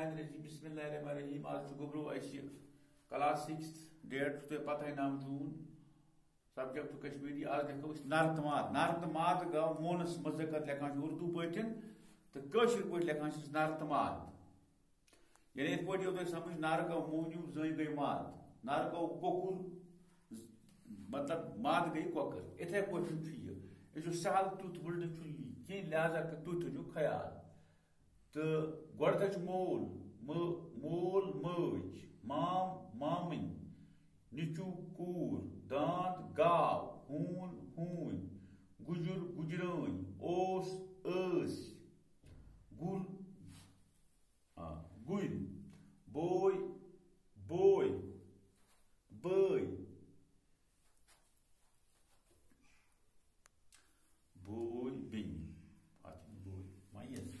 الرحمن الرحیم بسم اللہ الرحمن الرحیم آج گبرو اسی کلاس 6 ڈیٹ تو پتہ 9 جون سبجیکٹ کشمیری آج دیکھو اس نارتماد گو مونس مذکر لکھان اردو پٹھن تو کشر پٹ لکھان نارتماد یعنی ات پٹ یہ سمجھ نار گو مونیو زن گئی ماد نار گو کوکر مطلب ماد گئی کوکر اتھے پٹھن یہ سہل تیت ولڈ کی لہذا تھی تھو خیال تو گۄڈٕ تھٲیِو مول مول مٲج مام مامٕنۍ نیٚچوٗ کوٗر داند گاو ہوٗن ہوٗنۍ گُجُر گُجرٲنۍ اوس ٲسۍ گُر گُرۍ بوے بوے بٲے بوے بیٚنہِ اتھ بوے مَیَس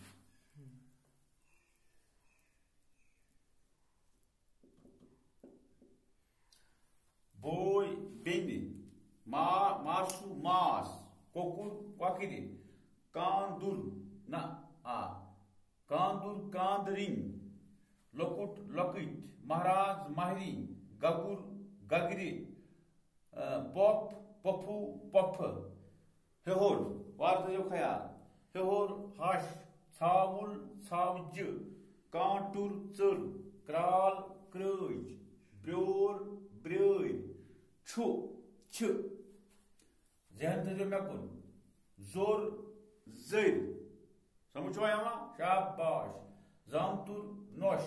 بوے بیٚنہِ ماسوٗ ماس کۄکُر کۄکرِ کاندُر نہ کاندُر کاندرِنۍ لۄکُٹ لۄکٕٹۍ مہراز مہرِنۍ گگُر گگرِ پۄپھ پۄپھوٗ پۄپھٕ ہیوٚر وارٕ تھٲیِو خیال ہیوٚر ہش ژھاوُل ژھاوجہِ کانٛٹُر ژٔر کرٛال کرٛٲج برٛور برٛٲرۍ چھُ چھِ ذہن تھٲیِو مےٚ کُن زوٚر زٔرۍ سمجھ چھُوا یِوان شاباش زامتُر نۄش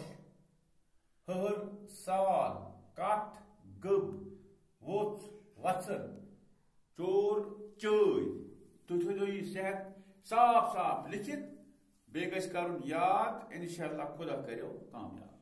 ہہر سوال کٹھ گٔب ووٚژھ وژھٕر چور چٲرۍ تُہۍ تھٲیِو یہِ صحت صاف صاف لیکھِتھ بیٚیہِ گژھِ کرُن یاد انشاءاللہ خدا کٔرِو کامیاب